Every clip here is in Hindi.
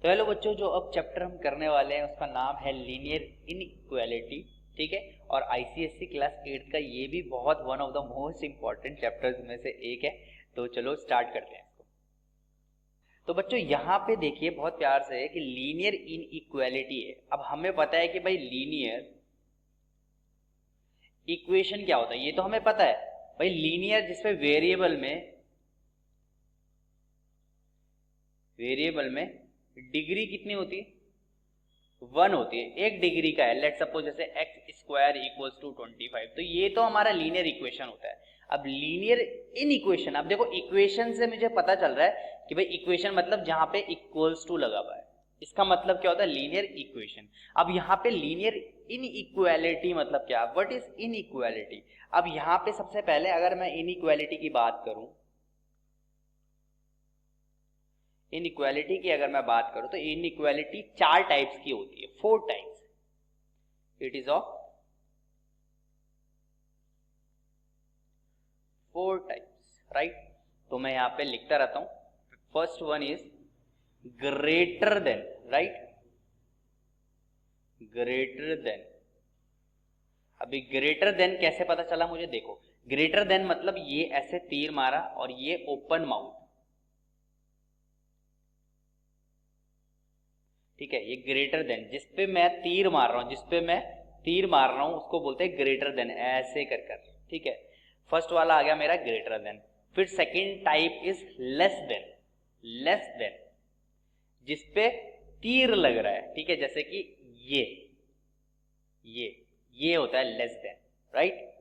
तो हेलो बच्चों, जो अब चैप्टर हम करने वाले हैं उसका नाम है लीनियर इनइक्वालिटी। ठीक है, और आईसीएसई क्लास 8 का ये भी बहुत one of the most important chapters में से एक है। तो चलो स्टार्ट करते हैं इसको। तो बच्चों यहाँ पे देखिए बहुत प्यार से है कि लीनियर इनइक्वालिटी है। अब हमें पता है कि भाई लीनियर इक्वेशन क्या होता है, ये तो हमें पता है भाई। लीनियर जिसपे वेरिएबल में डिग्री कितनी होती है, 1 होती है। एक डिग्री का है, लेट सपोज जैसे एक्स स्क्वायर इक्वल्स टू 25। तो ये तो हमारा लीनियर इक्वेशन होता है। अब लीनियर इन इक्वेशन, अब देखो इक्वेशन से मुझे पता चल रहा है कि भाई इक्वेशन मतलब जहां पे इक्वल्स टू लगा हुआ है, इसका मतलब क्या होता है, लीनियर इक्वेशन। अब यहाँ पे लीनियर इन इक्वालिटी मतलब क्या, व्हाट इज इन इक्वालिटी। अब यहाँ पे सबसे पहले अगर मैं इन इक्वालिटी की बात करूं, इनइक्वालिटी की अगर मैं बात करूं तो इनइक्वालिटी 4 टाइप्स की होती है, 4 types. It is of 4 types, right. तो मैं यहां पे लिखता रहता हूं। First one is greater then, right, greater than. अभी ग्रेटर देन कैसे पता चला मुझे, देखो ग्रेटर देन मतलब ये ऐसे तीर मारा और ये ओपन माउथ, ठीक है। ये ग्रेटर देन जिसपे मैं तीर मार रहा हूं उसको बोलते हैं ग्रेटर देन, ऐसे कर कर, ठीक है। फर्स्ट वाला आ गया मेरा ग्रेटर देन। फिर second type is less then जिसपे तीर लग रहा है, ठीक है, जैसे कि ये होता है लेस देन, राइट।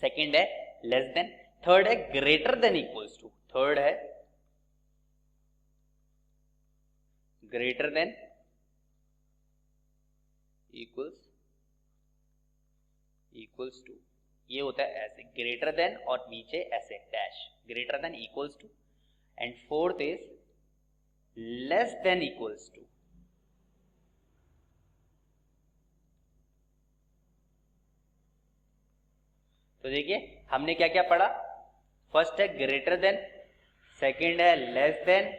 सेकंड है लेस देन। थर्ड है greater than equals to, third है ग्रेटर देन इक्वल्स टू, ये होता है ऐसे ग्रेटर देन और नीचे ऐसे dash, greater than equals to. And fourth is less than equals to. तो देखिए हमने क्या क्या पढ़ा, फर्स्ट है ग्रेटर देन, सेकंड है लेस देन,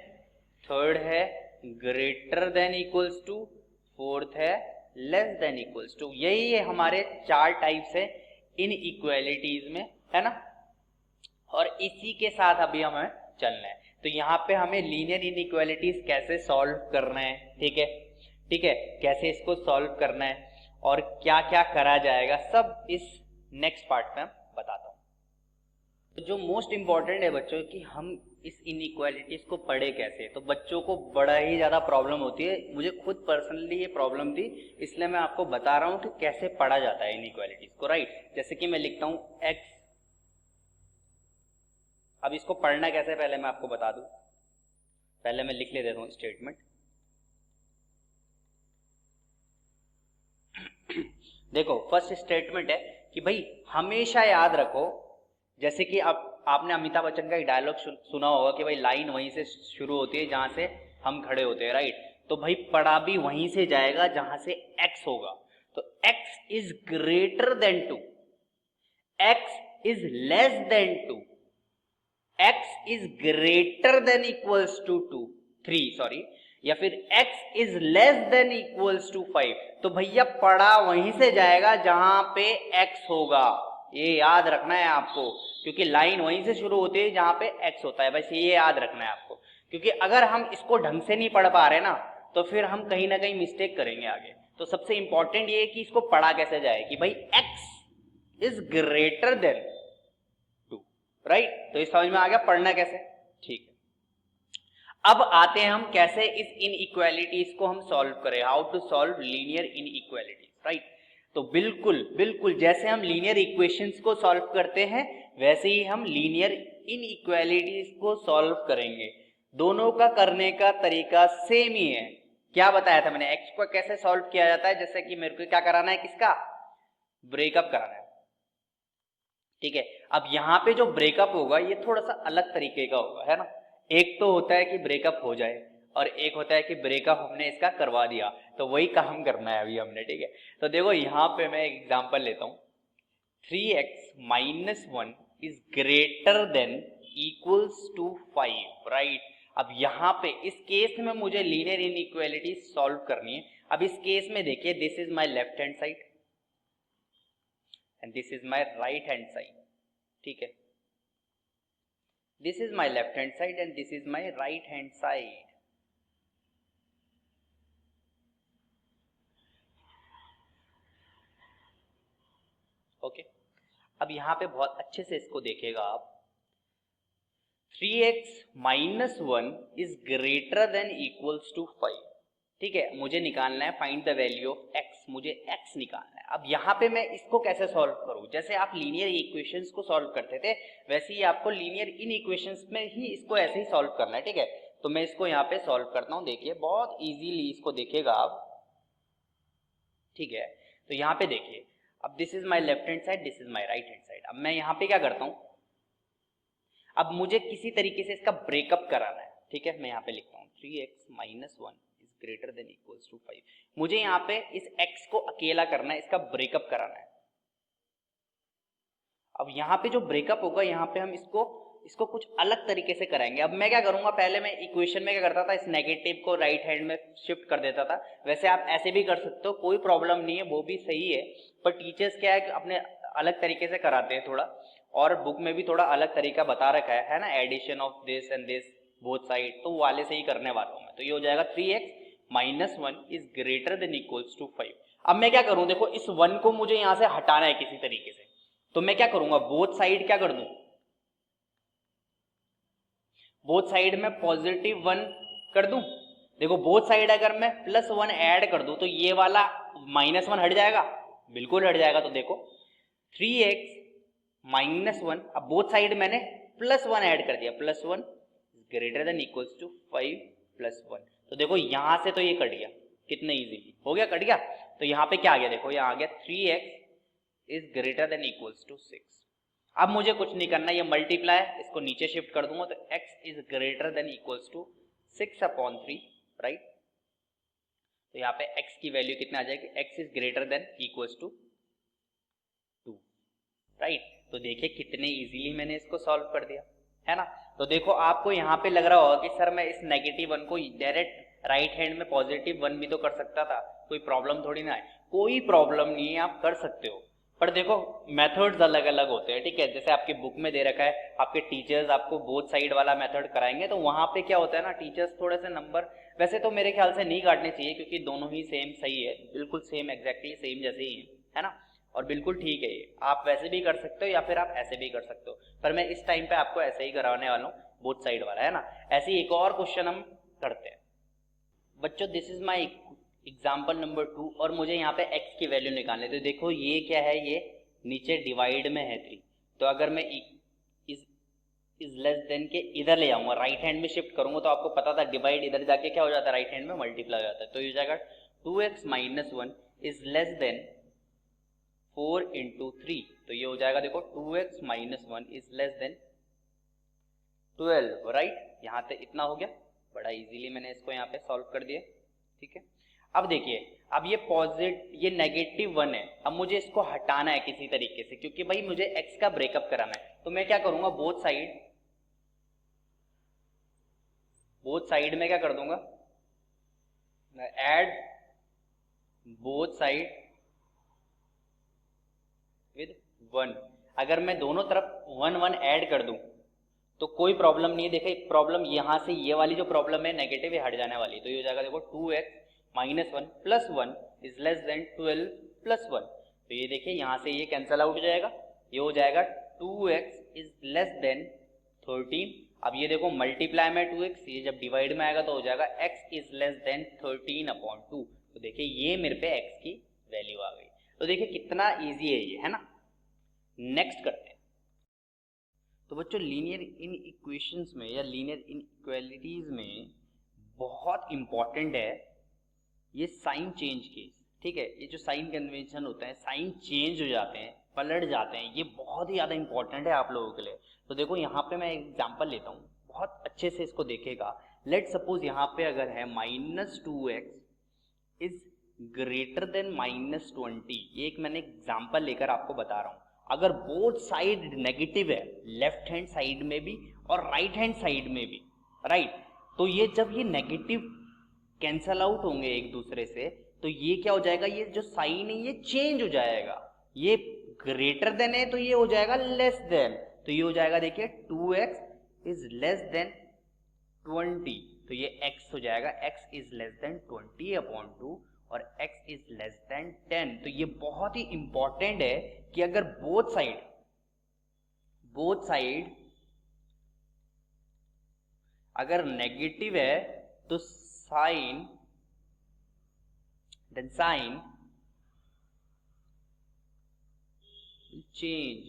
थर्ड है greater than equals to, fourth है लेस देन इक्वल्स टू। यही है हमारे 4 टाइप्स है इन इक्वालिटीज में, है ना। और इसी के साथ अभी हमें चलना है। तो यहाँ पे हमें लीनियर इनइक्वालिटीज कैसे सॉल्व करना है, ठीक है, कैसे इसको सॉल्व करना है और क्या क्या करा जाएगा, सब इस नेक्स्ट पार्ट में बताता हूँ। तो जो मोस्ट इंपॉर्टेंट है बच्चों कि हम इस इनइक्वालिटीज को पढ़े कैसे। तो बच्चों को बड़ा ही ज्यादा प्रॉब्लम होती है, मुझे खुद पर्सनली ये प्रॉब्लम थी, इसलिए मैं आपको बता रहा हूँ कि कैसे पढ़ा जाता है इनइक्वालिटीज को, राइट। जैसे कि मैं लिखता हूँ एक्स, अब इसको पढ़ना कैसे पहले मैं आपको बता दूं। पहले मैं लिख ले देता हूं स्टेटमेंट। देखो फर्स्ट स्टेटमेंट है कि भाई हमेशा याद रखो, जैसे कि आपने अमिताभ बच्चन का एक डायलॉग सुना होगा कि भाई लाइन वहीं से शुरू होती है जहां से हम खड़े होते हैं, राइट। तो भाई पढ़ा भी वहीं से जाएगा जहां से एक्स होगा। तो x is greater than 2, x is less then 2, x is greater than equals to 3 sorry, या फिर x is less than equals to 5। तो भैया पढ़ा वहीं से जाएगा जहां पे x होगा, ये याद रखना है आपको, क्योंकि लाइन वहीं से शुरू होती है जहां पे x होता है। बस ये याद रखना है आपको, क्योंकि अगर हम इसको ढंग से नहीं पढ़ पा रहे ना तो फिर हम कहीं ना कहीं मिस्टेक करेंगे आगे। तो सबसे इंपॉर्टेंट ये है कि इसको पढ़ा कैसे जाए कि भाई x is greater than, right. तो इस समझ में आ गया पढ़ना कैसे, ठीक है। अब आते हैं हम कैसे इस इनइक्वालिटीज को हम सॉल्व करें, how to solve linear inequalities, right. तो बिल्कुल जैसे हम लीनियर इक्वेशंस को सॉल्व करते हैं वैसे ही हम लीनियर इनइक्वालिटीज को सॉल्व करेंगे। दोनों का करने का तरीका सेम ही है। क्या बताया था मैंने, एक्स को कैसे सॉल्व किया जाता है, जैसे कि मेरे को क्या कराना है, किसका ब्रेकअप कराना है, ठीक है। अब यहाँ पे जो ब्रेकअप होगा ये थोड़ा सा अलग तरीके का होगा, है ना। एक तो होता है कि ब्रेकअप हो जाए और एक होता है कि ब्रेकअप हमने इसका करवा दिया, तो वही काम करना है अभी हमने, ठीक है। तो देखो यहाँ पे मैं एक एग्जांपल लेता हूँ, 3x - 1 is greater than equals to 5, right. अब यहाँ पे इस केस में मुझे लीनियर इनइक्वालिटी सॉल्व करनी है। अब इस केस में देखिए, this is my left hand side and this is my right hand side, ठीक है। This is my left hand side and this is my right hand side. Okay, अब यहां पे बहुत अच्छे से इसको देखिएगा आप। 3x minus 1 is greater than equals to 5, ठीक है। मुझे निकालना है find the value of x, मुझे x निकालना है। अब यहाँ पे मैं इसको कैसे सॉल्व करूँ? जैसे आप लीनियर इक्वेशंस को सॉल्व करते थे वैसे ही आपको लीनियर इन इक्वेशंस में ही इसको ऐसे ही सॉल्व करना है, ठीक है। तो मैं इसको यहाँ पे सॉल्व करता हूँ, देखिए बहुत इजीली इसको देखिएगा आप, ठीक है। तो यहाँ पे देखिए, अब this is my left hand side, this is my right hand side. अब मैं यहाँ पे क्या करता हूँ, अब मुझे किसी तरीके से इसका ब्रेकअप कराना है, ठीक है। मैं यहाँ पे लिखता हूँ 3x minus 1 is greater than equals to 5। मुझे यहाँ पे इस x को अकेला करना है, इसका ब्रेकअप कराना है। अब यहाँ पे जो ब्रेकअप होगा, यहाँ पे हम इसको कुछ अलग तरीके से कराएंगे। अब मैं क्या करूंगा, पहले मैं इक्वेशन में क्या करता था, इस नेगेटिव को राइट हैंड में शिफ्ट कर देता था। वैसे आप ऐसे भी कर सकते हो, कोई प्रॉब्लम नहीं है, वो भी सही है। पर टीचर्स क्या है कि अपने अलग तरीके से कराते हैं थोड़ा, और बुक में भी थोड़ा अलग तरीका बता रखा है ना, addition of this and this both side, तो वाले से ही करने वाला हूं मैं। तो ये हो जाएगा 3x minus 1 is greater than equals to 5। अब मैं क्या करूं, देखो इस 1 को मुझे यहां से हटाना है किसी तरीके से, तो मैं क्या करूंगा, बोथ साइड क्या कर दूं, बोथ साइड में पॉजिटिव 1 कर दूं। देखो बोथ साइड अगर मैं प्लस 1 ऐड कर दूं तो ये वाला माइनस 1 हट जाएगा, बिल्कुल हट जाएगा। तो देखो 3x माइनस 1, अब बोथ साइड मैंने प्लस 1 ऐड कर दिया, plus 1 greater than equals to 5 plus 1। तो देखो यहां से तो ये कट गया, कितना इजीली हो गया, कट गया। तो यहाँ पे क्या आ गया, देखो यहाँ आ गया 3x is greater than equals to 6। अब मुझे कुछ नहीं करना, ये मल्टीप्लाई, इसको नीचे शिफ्ट कर दूंगा तो x is greater than equals to 6/3, right. तो यहाँ पे x की वैल्यू कितना आ जाएगी, x is greater than equals to 2, right. तो देखिए कितने इजीली मैंने इसको सॉल्व कर दिया, है ना। तो देखो आपको यहाँ पे लग रहा होगा कि सर मैं इस नेगेटिव 1 को डायरेक्ट राइट हैंड में पॉजिटिव 1 भी तो कर सकता था, कोई प्रॉब्लम थोड़ी ना है। कोई प्रॉब्लम नहीं है, आप कर सकते हो, पर देखो मेथड्स अलग अलग होते हैं, ठीक है। जैसे आपके बुक में दे रखा है, आपके टीचर्स आपको बोथ साइड वाला मेथड कराएंगे, तो वहां पे क्या होता है ना, टीचर्स थोड़े से नंबर वैसे तो मेरे ख्याल से नहीं काटने चाहिए, क्योंकि दोनों ही सेम सही है, बिल्कुल सेम एग्जैक्टली सेम जैसे ही है ना, और बिल्कुल ठीक है ये। आप वैसे भी कर सकते हो या फिर आप ऐसे भी कर सकते हो, पर मैं इस टाइम पे आपको ऐसे ही कराने वाला हूँ, बोथ साइड वाला, है ना। ऐसे ही एक और क्वेश्चन हम करते हैं बच्चों। This is my example number 2 और मुझे यहाँ पे x की वैल्यू निकालनी है। तो देखो ये क्या है, ये नीचे डिवाइड में है 3, तो अगर मैं इज लेस देन के इधर ले जाऊंगा, राइट हैंड में शिफ्ट करूंगा, तो आपको पता था डिवाइड इधर जाके क्या हो जाता है, राइट हैंड में मल्टीप्लाई हो जाता है। तो ये हो जाएगा 2x minus 1 is less then 4 into 3। तो ये हो जाएगा देखो 2x minus 1 is less then 12, right. यहाँ पे इतना हो गया, बड़ा इजीली मैंने इसको यहाँ पे सॉल्व कर दिया, ठीक है। अब देखिए, अब ये नेगेटिव 1 है, अब मुझे इसको हटाना है किसी तरीके से, क्योंकि भाई मुझे x का ब्रेकअप कराना है। तो मैं क्या करूंगा, बोथ साइड में क्या कर दूंगा, ऐड बोथ साइड विद 1। अगर मैं दोनों तरफ 1 1 ऐड कर दूं तो कोई प्रॉब्लम नहीं है। देखिए प्रॉब्लम यहां से ये वाली जो प्रॉब्लम है नेगेटिव, ये हट जाने वाली। तो ये हो जाएगा देखो 2x minus 1 plus 1 is less then 12 plus 1। तो ये देखिए यहाँ से ये कैंसल आउट हो जाएगा, ये हो जाएगा 2x इज लेस देन 13। अब ये देखो मल्टीप्लाई में 2x, ये जब डिवाइड में आएगा तो हो जाएगा x इज लेस देन 13/2। तो देखिए ये मेरे पे x की वैल्यू आ गई। तो देखिए कितना ईजी है ये, है ना। नेक्स्ट करते हैं। तो बच्चों लीनियर इन इक्वेशंस में या लीनियर इनइक्वालिटीज में बहुत इंपॉर्टेंट है ये साइन चेंज केस, ठीक है। ये जो साइन कन्वेंशन होता है, साइन चेंज हो जाते हैं, पलट जाते हैं, ये बहुत ही ज़्यादा इंपॉर्टेंट है आप लोगों के लिए। तो देखो यहाँ पे मैं एग्जांपल लेता हूँ, बहुत अच्छे से इसको देखेगा। लेट सपोज यहाँ पे अगर है -2x इज ग्रेटर देन -20। ये एक मैंने एग्जाम्पल लेकर आपको बता रहा हूँ। अगर बोथ साइड नेगेटिव है, लेफ्ट हैंड साइड में भी और राइट हैंड साइड में भी, राइट, तो ये जब ये नेगेटिव कैंसल आउट होंगे एक दूसरे से, तो ये क्या हो जाएगा, ये जो साइन है ये चेंज हो जाएगा। ये ग्रेटर देन है तो ये हो जाएगा लेस देन, तो ये हो जाएगा देखिए 2x इज लेस देन 20, तो ये x हो जाएगा x इज लेस देन 20/2 और x इज लेस देन 10। तो ये बहुत ही इंपॉर्टेंट है कि अगर बोथ साइड अगर नेगेटिव है तो साइन चेंज,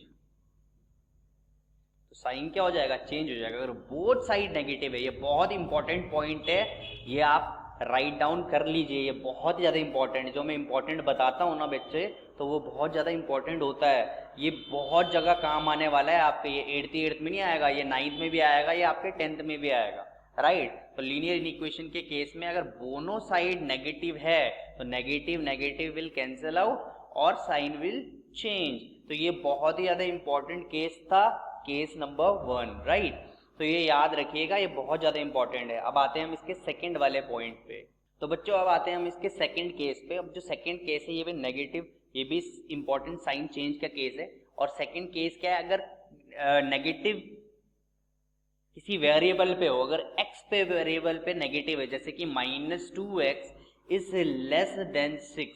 तो साइन क्या हो जाएगा, चेंज हो जाएगा। अगर बोथ साइड नेगेटिव है, ये बहुत इंपॉर्टेंट पॉइंट है, ये आप राइट डाउन कर लीजिए, ये बहुत ज़्यादा इंपॉर्टेंट है। जो मैं इंपॉर्टेंट बताता हूँ ना बच्चे, तो वो बहुत ज़्यादा इंपॉर्टेंट होता है, ये बहुत जगह काम आने वाला है आपके। ये 8th में नहीं आएगा, ये 9th में भी आएगा, ये आपके 10th में भी आएगा, राइट। तो लीनियर इक्वेशन के केस में अगर दोनों साइड नेगेटिव है तो नेगेटिव विल कैंसल आउट और साइन विल चेंज। तो ये बहुत ही ज़्यादा इंपॉर्टेंट केस था, केस नंबर 1, राइट। तो ये याद रखिएगा, ये बहुत ज़्यादा इंपॉर्टेंट है। अब आते हैं हम इसके सेकंड वाले पॉइंट पे। तो बच्चों अब आते हैं हम इसके सेकंड केस पे। अब जो सेकंड केस है ये भी नेगेटिव, ये भी इंपॉर्टेंट साइन चेंज का केस है। और सेकंड केस क्या है, अगर नेगेटिव किसी वेरिएबल पे हो, अगर x पे वेरिएबल पे नेगेटिव है, जैसे कि -2x इज लेस देन 6,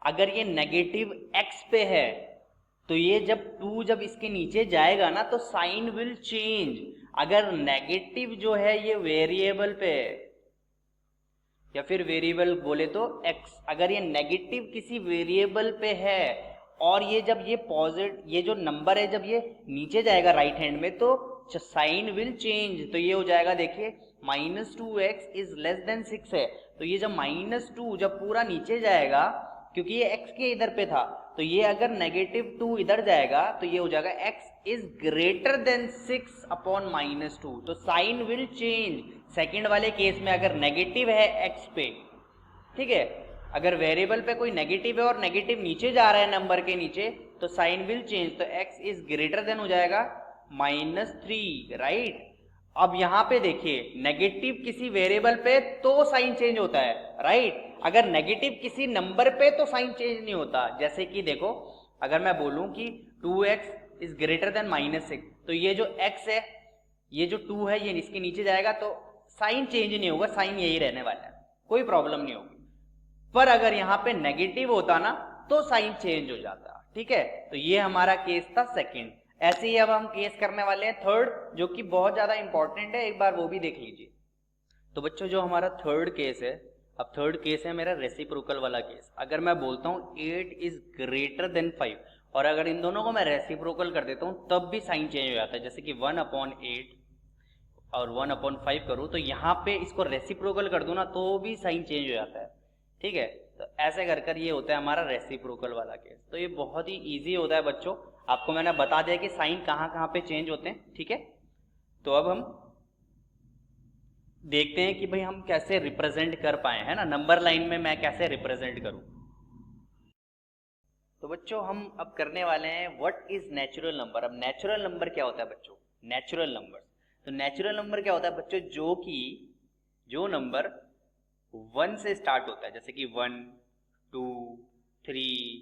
अगर ये नेगेटिव x पे है तो ये जब 2 जब इसके नीचे जाएगा ना तो साइन विल चेंज। अगर नेगेटिव जो है ये वेरिएबल पे है, या फिर वेरिएबल बोले तो x, अगर ये नेगेटिव किसी वेरिएबल पे है और ये जब ये पॉजिटिव, ये जो नंबर है जब ये नीचे जाएगा राइट हैंड में तो साइन विल चेंज। तो ये हो जाएगा देखिए -2x इज लेस देन 6 है, तो ये जब -2 जब पूरा नीचे जाएगा, क्योंकि ये x के इधर पे था, तो ये अगर -2 इधर जाएगा तो ये हो जाएगा x इज ग्रेटर देन 6/-2, तो साइन विल चेंज। सेकंड वाले केस में अगर नेगेटिव है x पे, ठीक है, अगर वेरिएबल पे कोई नेगेटिव है और नेगेटिव नीचे जा रहा है नंबर के नीचे, तो साइन विल चेंज, तो x इज ग्रेटर देन हो जाएगा -3, राइट। अब यहाँ पे देखिए नेगेटिव किसी वेरिएबल पे तो साइन चेंज होता है, राइट। अगर नेगेटिव किसी नंबर पे तो साइन चेंज नहीं होता। जैसे कि देखो, अगर मैं बोलूं कि 2x इज ग्रेटर देन -6, तो ये जो x है, ये जो 2 है, ये इसके नीचे जाएगा तो साइन चेंज नहीं होगा, साइन यही रहने वाला है, कोई प्रॉब्लम नहीं होगी। पर अगर यहाँ पे नेगेटिव होता ना तो साइन चेंज हो जाता, ठीक है। तो ये हमारा केस था सेकंड। ऐसे ही अब हम केस करने वाले हैं थर्ड, जो कि बहुत ज्यादा इंपॉर्टेंट है, एक बार वो भी देख लीजिए। तो बच्चों जो हमारा थर्ड केस है, अब थर्ड केस है मेरा रेसिप्रोकल वाला केस। अगर मैं बोलता हूँ 8 इज ग्रेटर देन 5, और अगर इन दोनों को मैं रेसिप्रोकल कर देता हूँ तब भी साइन चेंज हो जाता है। जैसे कि 1/8 और 1/5 करूँ, तो यहाँ पे इसको रेसिप्रोकल कर दूँ ना तो भी साइन चेंज हो जाता है, ठीक है। तो ऐसे कर कर ये होता है हमारा रेसिप्रोकल वाला केस। तो ये बहुत ही ईजी होता है बच्चों, आपको मैंने बता दिया कि साइन कहाँ कहाँ पे चेंज होते हैं, ठीक है। तो अब हम देखते हैं कि भाई हम कैसे रिप्रेजेंट कर पाए, है ना, नंबर लाइन में मैं कैसे रिप्रेजेंट करूं। तो बच्चों हम अब करने वाले हैं व्हाट इज नेचुरल नंबर। अब नेचुरल नंबर क्या होता है बच्चों, नेचुरल नंबर। तो नेचुरल नंबर क्या होता है बच्चों, जो नंबर 1 से स्टार्ट होता है, जैसे कि 1, 2, 3,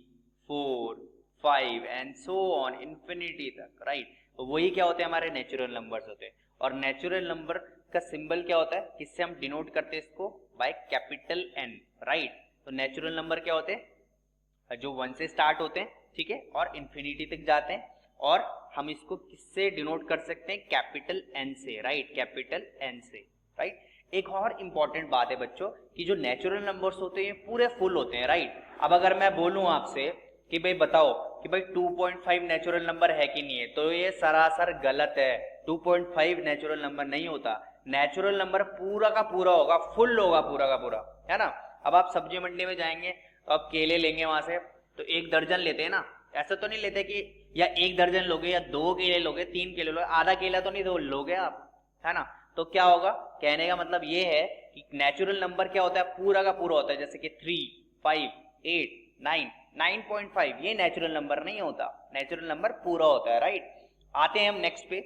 4, 5 एंड सो ऑन इन्फिनिटी तक, राइट। तो वही क्या होते हैं, हमारे नेचुरल नंबर्स होते हैं। और नेचुरल नंबर का सिंबल क्या होता है, किससे हम डिनोट करते हैं इसको, बाय कैपिटल N, राइट। तो नेचुरल नंबर क्या होते हैं, जो 1 से स्टार्ट होते हैं, ठीक है, और इन्फिनिटी तक जाते हैं, और हम इसको किससे डिनोट कर सकते हैं, कैपिटल N से, राइट, कैपिटल N से, राइट। एक और इंपॉर्टेंट बात है बच्चों कि जो नेचुरल नंबर्स होते हैं पूरे फुल होते हैं, राइट। अब अगर मैं बोलूं आपसे कि भाई बताओ कि भाई 2.5 नेचुरल नंबर है कि नहीं है, तो ये सरासर गलत है। 2.5 नेचुरल नंबर नहीं होता, नेचुरल नंबर पूरा का पूरा होगा, फुल होगा पूरा का पूरा, है ना। अब आप सब्जी मंडी में जाएंगे तो आप केले लेंगे वहां से, तो 1 दर्जन लेते हैं ना, ऐसा तो नहीं लेते कि या 1 दर्जन लोगे या 2 केले लोगे, 3 केले लोगे, आधा केला तो नहीं लोगे आप, है ना। तो क्या होगा, कहने का मतलब ये है कि नेचुरल नंबर क्या होता है, पूरा का पूरा होता है। जैसे कि 3, 5, 8, 9, 9.5 ये नेचुरल नंबर नहीं होता, नेचुरल नंबर पूरा होता है, राइट। आते हैं हम नेक्स्ट पे,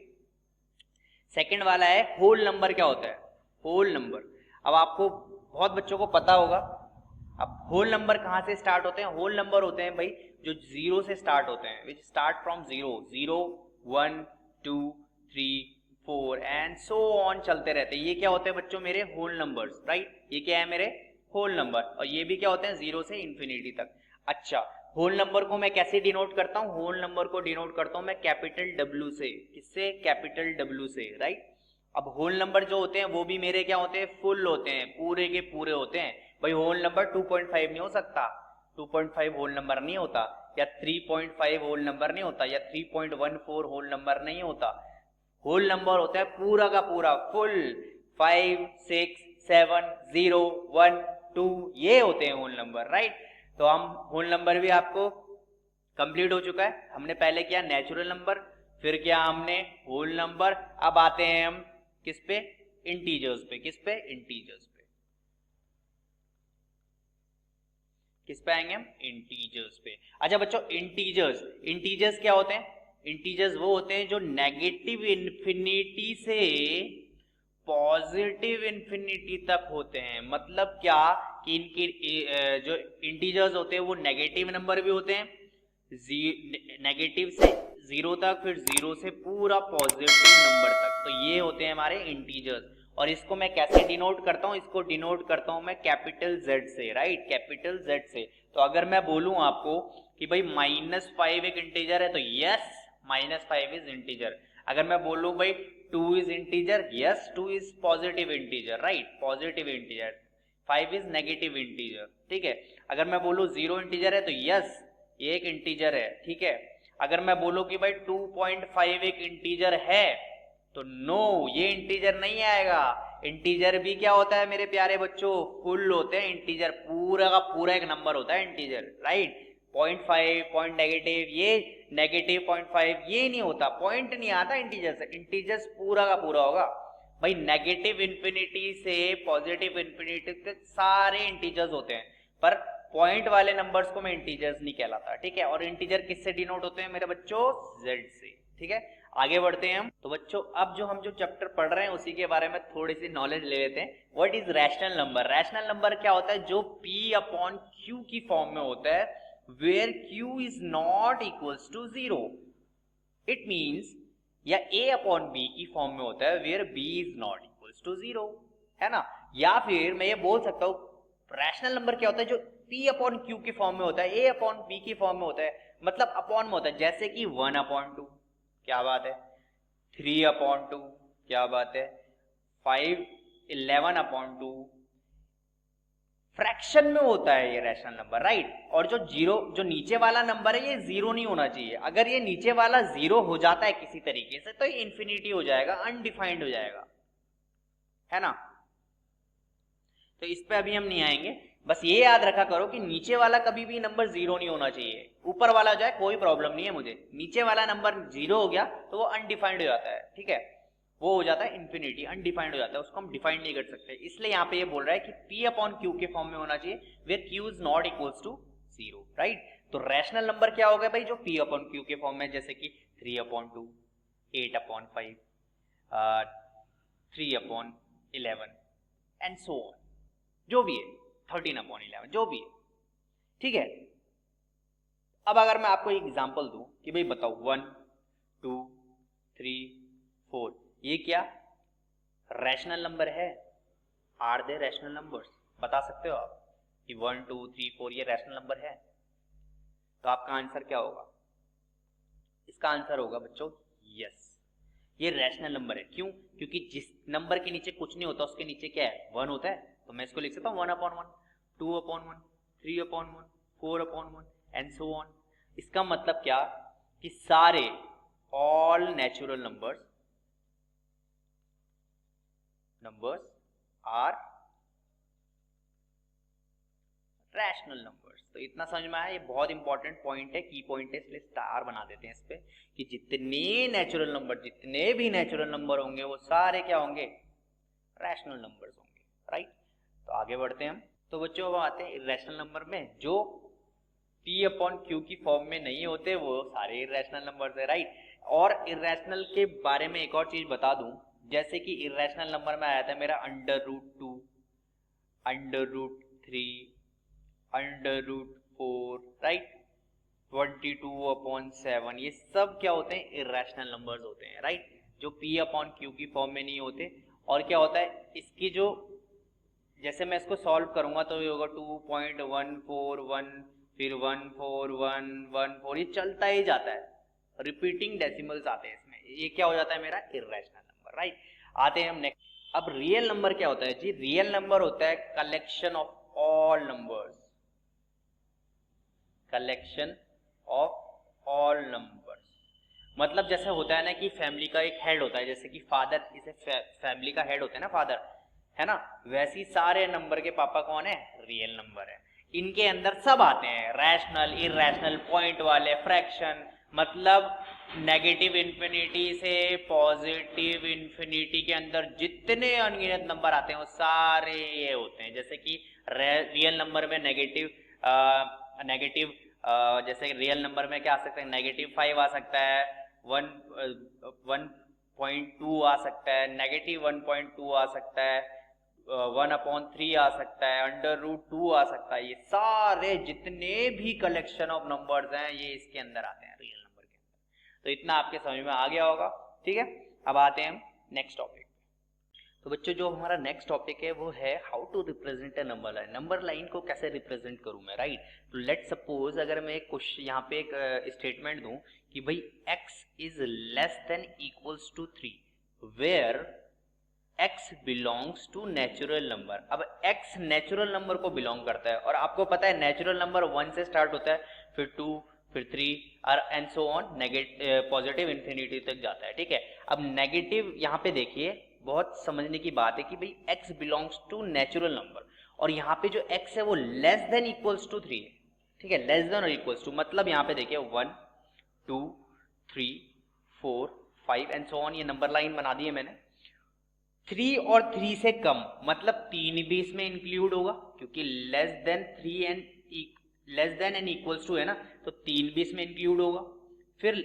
सेकंड वाला है होल नंबर क्या होता है। Whole number. अब आपको बहुत बच्चों को पता होगा, अब होल नंबर कहाँ से स्टार्ट होते हैं? होल नंबर होते हैं भाई जो जीरो से स्टार्ट होते हैं, which start from zero, 0 1 2 3 4 and so on चलते रहते हैं। ये क्या होते हैं बच्चों? मेरे होल नंबर्स, राइट। ये क्या है? मेरे होल नंबर। और ये भी क्या होते हैं? जीरो से इंफिनिटी तक। अच्छा, होल नंबर को मैं कैसे डिनोट करता हूँ? होल नंबर को डिनोट करता हूँ मैं कैपिटल डब्ल्यू से। किससे? कैपिटल डब्ल्यू से, राइट। अब होल नंबर जो होते हैं वो भी मेरे क्या होते हैं? फुल होते हैं, पूरे के पूरे होते हैं। भाई होल नंबर 2.5 नहीं हो सकता, 2.5 होल नंबर नहीं होता, या 3.5 होल नंबर नहीं होता, या 3.14 होल नंबर नहीं होता। होल नंबर होता है पूरा का पूरा, फुल। 5 6 7 0 1 2 ये होते हैं होल नंबर, राइट। तो हम होल नंबर भी आपको कंप्लीट हो चुका है। हमने पहले किया नेचुरल नंबर, फिर किया हमने होल नंबर। अब आते हैं हम किस पे? इंटीजर्स पे। किस पे? इंटीजर्स पे। किस पे आएंगे हम? इंटीजर्स पे। अच्छा बच्चों, इंटीजर्स, इंटीजर्स क्या होते हैं? इंटीजर्स वो होते हैं जो नेगेटिव इन्फिनिटी से पॉजिटिव इन्फिनिटी तक होते हैं। मतलब क्या कि इनकी जो इंटीजर्स होते हैं वो नेगेटिव नंबर भी होते हैं, नेगेटिव से जीरो तक, फिर जीरो से पूरा पॉजिटिव नंबर तक। तो ये होते हैं हमारे इंटीजर्स। और इसको मैं कैसे डिनोट करता हूं? इसको डिनोट करता हूं मैं कैपिटल Z से, राइट, कैपिटल Z से। तो अगर मैं बोलूं आपको कि भाई -5 एक इंटीजर है, तो यस -5 इज इंटीजर। अगर मैं बोलूं भाई 2 is integer, yes 2 is positive integer, right, positive integer. 5 is negative integer, ठीक है। अगर मैं बोलूं 0 इंटीजर है, तो यस ये एक इंटीजर है, ठीक है। अगर मैं बोलूं कि भाई 2.5 एक इंटीजर है, तो नो ये इंटीजर नहीं आएगा। इंटीजर भी क्या होता है मेरे प्यारे बच्चों? फुल होते हैं इंटीजर, पूरा का पूरा एक नंबर होता है इंटीजर, राइट। 0.5 पॉइंट नेगेटिव, ये नेगेटिव 0.5 ये नहीं होता, पॉइंट नहीं आता इंटीजर से। इंटीजर्स पूरा का पूरा होगा भाई। नेगेटिव इंफिनिटी से पॉजिटिव इंफिनिटी तक सारे इंटीजर्स होते हैं, पर पॉइंट वाले नंबर्स को मैं इंटीजर्स नहीं कहलाता, ठीक है। और इंटीजर किससे डिनोट होते हैं मेरे बच्चों? Z से, ठीक है। आगे बढ़ते हैं हम। तो बच्चों अब जो हम जो चैप्टर पढ़ रहे हैं उसी के बारे में थोड़ी सी नॉलेज ले लेते हैं। What is rational number? Rational number क्या होता है? जो P/Q की फॉर्म में होता है, where Q is not equals to 0। It means, या A/B की फॉर्म में होता है, where B is not equals to 0, है ना। या फिर मैं ये बोल सकता हूं रैशनल नंबर क्या होता है? जो P/Q की फॉर्म में होता है, A/B की फॉर्म में होता है, मतलब अपॉन में होता है। जैसे कि 1/2, क्या बात है, 3/2, क्या बात है, 11/2, फ्रैक्शन में होता है ये रैशनल नंबर, राइट। और जो जीरो, जो नीचे वाला नंबर है, ये जीरो नहीं होना चाहिए। अगर ये नीचे वाला जीरो हो जाता है किसी तरीके से, तो ये इंफिनिटी हो जाएगा, अनडिफाइंड हो जाएगा, है ना। तो इस पे अभी हम नहीं आएंगे। बस ये याद रखा करो कि नीचे वाला कभी भी नंबर जीरो नहीं होना चाहिए। ऊपर वाला जाए कोई प्रॉब्लम नहीं है मुझे, नीचे वाला नंबर जीरो हो गया तो वो अनडिफाइंड हो जाता है, ठीक है, वो हो जाता है इंफिनिटी, अनडिफाइंड हो जाता है, उसको हम डिफाइंड नहीं कर सकते। इसलिए यहाँ पे ये बोल रहा है कि P/Q के फॉर्म में होना चाहिए, where Q is not equals to 0, right. तो रैशनल नंबर क्या हो गया भाई? जो P/Q के फॉर्म में, जैसे कि 3/2, 8/5, 3/11 एंड सो ऑन, जो भी है, 13/11, जो भी है, ठीक है। अब अगर मैं आपको एक एग्जांपल दूं कि भाई बताओ 1 2 3 4 ये क्या रैशनल नंबर है? Are they rational numbers? बता सकते हो आप कि 1 2 3 4 ये रैशनल नंबर है? तो आपका आंसर क्या होगा? इसका आंसर होगा बच्चों यस, ये रैशनल नंबर है। क्यों? क्योंकि जिस नंबर के नीचे कुछ नहीं होता उसके नीचे क्या है? 1 होता है। तो मैं इसको लिख सकता हूँ 1/1, 2/1, 3/1, 4/1 एंड सो ऑन। इसका मतलब क्या कि सारे all natural numbers are rational numbers. तो इतना समझ में आया? ये बहुत इंपॉर्टेंट पॉइंट है, की पॉइंट है, इसलिए स्टार बना देते हैं इस पे कि जितने भी नेचुरल नंबर होंगे वो सारे क्या होंगे? रैशनल नंबर्स होंगे, राइट। तो आगे बढ़ते हैं हम। तो बच्चों अब आते हैं इर्रेशनल नंबर में। जो P/Q की फॉर्म में नहीं होते वो सारे इर्रेशनल नंबर्स है, राइट। और इर्रेशनल के बारे में एक और चीज बता दूं, जैसे कि इरेशनल नंबर में आया था मेरा √2, √3, √4, राइट, 22/7, ये सब क्या होते हैं? इरेशनल नंबर्स होते हैं, राइट, जो P/Q की फॉर्म में नहीं होते। और क्या होता है इसकी जो, जैसे मैं इसको सॉल्व करूंगा तो ये होगा 2.141, फिर 14114, ये चलता ही जाता है, रिपीटिंग डेसिमल्स आते हैं इसमें, ये क्या हो जाता है मेरा? Irrational number, right. आते हैं हम नेक्स्ट। अब रियल नंबर क्या होता है जी? रियल नंबर होता है collection of all numbers, collection of all numbers. मतलब जैसे होता है ना कि फैमिली का एक हेड होता है, जैसे कि फादर, इसे फैमिली का हेड होता है ना फादर, है ना, वैसी सारे नंबर के पापा कौन है? रियल नंबर है। इनके अंदर सब आते हैं, रैशनल, इरेशनल, पॉइंट वाले, फ्रैक्शन, मतलब नेगेटिव इन्फिनिटी से पॉजिटिव इन्फिनिटी के अंदर जितने अनगिनत नंबर आते हैं वो सारे ये होते हैं। जैसे कि रियल नंबर में नेगेटिव जैसे रियल नंबर में क्या आ सकता है? -5 आ सकता है, 1.2 आ सकता है, -1.2 आ सकता है, 1/3 आ सकता है, √2 आ सकता है। ये सारे जितने भी कलेक्शन ऑफ नंबर्स हैं ये इसके अंदर आते हैं, रियल नंबर के अंदर। तो इतना आपके समझ में आ गया होगा, ठीक है। अब आते हैं हम नेक्स्ट टॉपिक। तो बच्चों जो हमारा नेक्स्ट टॉपिक है वो है how to represent a number line. Number line को कैसे रिप्रेजेंट करूं मैं, राइट। तो लेट सपोज अगर मैं एक क्वेश्चन यहाँ पे एक स्टेटमेंट दूं कि भाई x is less than equals to 3 where x belongs to natural number. अब x नेचुरल नंबर को बिलोंग करता है और आपको पता है नेचुरल नंबर 1 से स्टार्ट होता है, फिर 2, फिर 3 और and so on, positive infinity तक जाता है, ठीक है। अब नेगेटिव यहाँ पे देखिए, बहुत समझने की बात है कि भाई x belongs to natural number और यहाँ पे जो x है वो लेस देन इक्वल्स टू 3 है, ठीक है, लेस देन और इक्वल्स टू, मतलब यहाँ पे देखिए 1, 2, 3, 4, 5 एंड सो ऑन, ये नंबर लाइन बना दी है मैंने। 3 और 3 से कम मतलब 3 भी इसमें इंक्लूड होगा क्योंकि less than 3 and less than and equals to है ना, तो 3 भी इसमें इंक्लूड होगा। फिर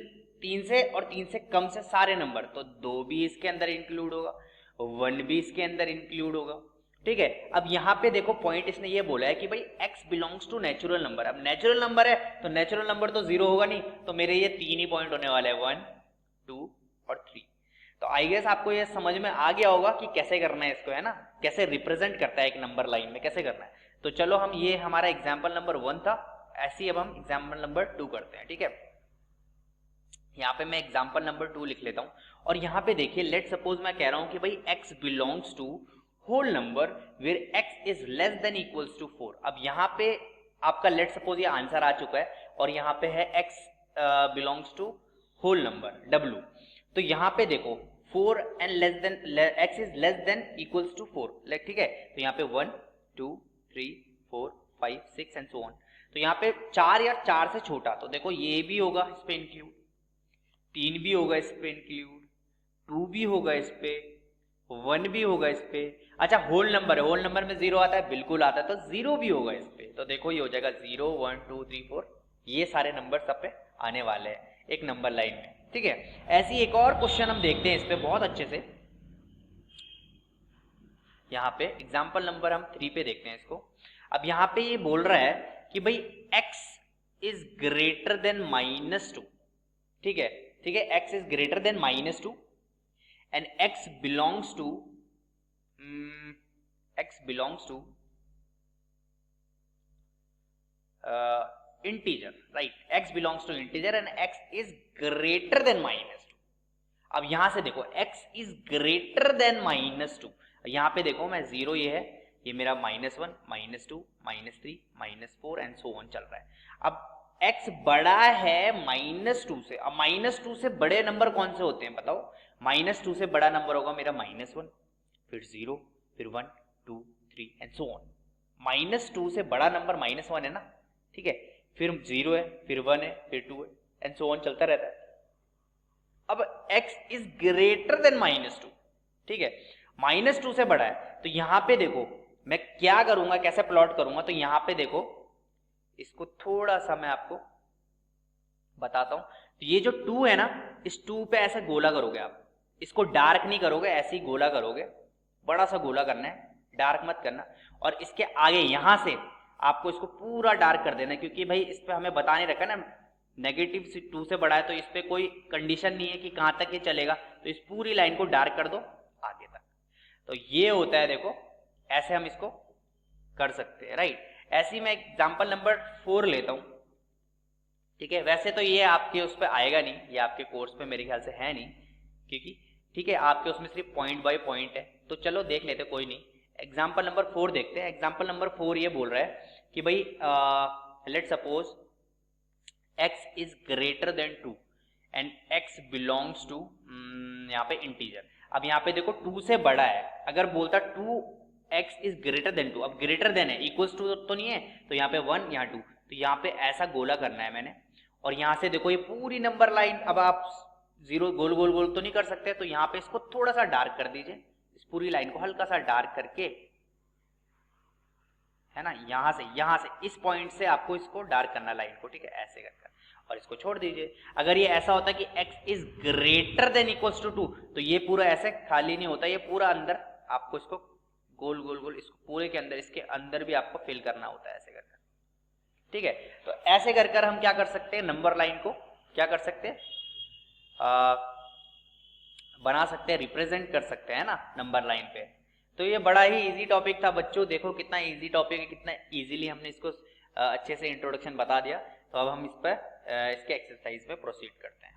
3 से और 3 से कम से सारे नंबर, तो 2 भी इसके अंदर इंक्लूड होगा, 1 भी इसके अंदर इंक्लूड होगा, ठीक है। अब यहाँ पे देखो पॉइंट इसने ये बोला है कि भाई x belongs to natural number. अब नेचुरल नंबर है तो नेचुरल नंबर तो 0 होगा नहीं, तो मेरे ये 3 ही पॉइंट होने वाले हैं, 1, 2 और 3। तो आई गेस आपको ये समझ में आ गया होगा कि कैसे करना है इसको, है ना, कैसे रिप्रेजेंट करता है एक नंबर लाइन में, कैसे करना है। तो चलो हम, ये हमारा एग्जाम्पल नंबर 1 था, ऐसे ही अब हम एग्जाम्पल नंबर 2 करते हैं, ठीक है। यहाँ पे मैं एग्जाम्पल नंबर 2 लिख लेता हूँ और यहाँ पे देखिए लेट सपोज मैं कह रहा हूँ कि भाई x belongs to whole number where x is less than equals to 4। अब यहाँ पे आपका लेट सपोज ये आंसर आ चुका है और यहाँ पे है x belongs to whole number w। तो यहाँ पे देखो 4 and less than, x is less than equals to 4, ठीक है। तो यहाँ पे 1, 2, 3, 4, 5, 6 एंड सो ऑन। तो यहाँ पे 4 या 4 से छोटा, तो देखो ये भी होगा इस पे इंक्लूड, 3 भी होगा इस पे इंक्लूड, 2 भी होगा इस पे, 1 भी होगा इस पे। अच्छा होल नंबर है, होल नंबर में 0 आता है, बिल्कुल आता है, तो 0 भी होगा इस पे। तो देखो ये हो जाएगा 0, 1, 2, 3, 4, ये सारे नंबर सब पे आने वाले हैं एक नंबर लाइन में, ठीक है। ऐसी एक और क्वेश्चन हम देखते हैं इस पे बहुत अच्छे से। यहाँ पे एग्जाम्पल नंबर हम 3 पे देखते हैं इसको। अब यहाँ पे ये बोल रहा है कि भाई x इज ग्रेटर देन -2, ठीक है, ठीक है, x is greater than -2 and x belongs to integer, right, x belongs to integer and x is greater than -2। अब यहां से देखो x इज ग्रेटर देन -2, यहां पे देखो मैं 0 ये है, ये मेरा -1, -2, -3, -4 एंड सो ऑन चल रहा है। अब x बड़ा है -2 से। अब -2 से बड़े नंबर कौन से होते हैं बताओ? -2 से बड़ा नंबर होगा मेरा -1, फिर 0, फिर 1, 2, 3 एंड सो ऑन। -2 से बड़ा नंबर -1 है ना, ठीक है, फिर 0 है, फिर 1 है, फिर 2 है एंड सो ऑन चलता रहता है। अब x इज ग्रेटर देन -2, ठीक है, -2 से बड़ा है। तो यहां पे देखो मैं क्या करूंगा, कैसे प्लॉट करूंगा, तो यहां पे देखो इसको थोड़ा सा मैं आपको बताता हूं। तो ये जो 2 है ना, इस 2 पे ऐसे गोला करोगे आप, इसको डार्क नहीं करोगे, ऐसे ही गोला करोगे, बड़ा सा गोला करना है, डार्क मत करना। और इसके आगे यहां से आपको इसको पूरा डार्क कर देना है, क्योंकि भाई इस पे हमें बता नहीं रखा ना -2 से बड़ा है, तो इस पे कोई कंडीशन नहीं है कि कहां तक ये चलेगा। तो इस पूरी लाइन को डार्क कर दो आगे तक। तो ये होता है, देखो ऐसे हम इसको कर सकते हैं, राइट। ऐसे ही मैं एग्जाम्पल नंबर 4 लेता हूं, ठीक है। वैसे तो ये आपके उस पर आएगा नहीं, ये आपके कोर्स पे मेरे ख्याल से है नहीं, क्योंकि ठीक है आपके उसमें सिर्फ पॉइंट बाय पॉइंट है। तो चलो देख लेते, कोई नहीं। एग्जाम्पल नंबर 4 देखते हैं। एग्जाम्पल नंबर 4 ये बोल रहा है कि भाई let suppose x is greater than 2 and x belongs to यहाँ पे इंटीजर। अब यहाँ पे देखो 2 से बड़ा है, अगर बोलता 2x इज ग्रेटर देन 2, अब ग्रेटर देन है, इक्वल्स टू तो नहीं है, तो यहाँ पे 1 यहाँ 2, तो यहाँ पे ऐसा गोला करना है मैंने। और यहाँ से देखो ये पूरी नंबर लाइन, अब आप 0 गोल गोल गोल तो नहीं कर सकते, तो यहाँ पे इसको थोड़ा सा डार्क कर दीजिए, इस पूरी लाइन को हल्का सा डार्क करके, है ना, यहाँ से इस पॉइंट से आपको इसको डार्क करना लाइन को, ठीक है, ऐसे करके, और इसको छोड़ दीजिए। अगर ये ऐसा होता कि x is greater than equals to 2, तो ये पूरा ऐसे खाली नहीं होता, ये पूरा अंदर आपको इसको गोल गोल गोल, इसको पूरे के अंदर, इसके अंदर भी आपको फिल करना होता है, ऐसे करके, ठीक है। तो ऐसे कर कर हम क्या कर सकते हैं, नंबर लाइन को क्या कर सकते हैं, बना सकते हैं, रिप्रेजेंट कर सकते हैं ना नंबर लाइन पे। तो ये बड़ा ही इजी टॉपिक था बच्चों, देखो कितना इजी टॉपिक है, कितना इजीली हमने इसको अच्छे से इंट्रोडक्शन बता दिया। तो अब हम इस पर इसके एक्सरसाइज पे प्रोसीड करते हैं।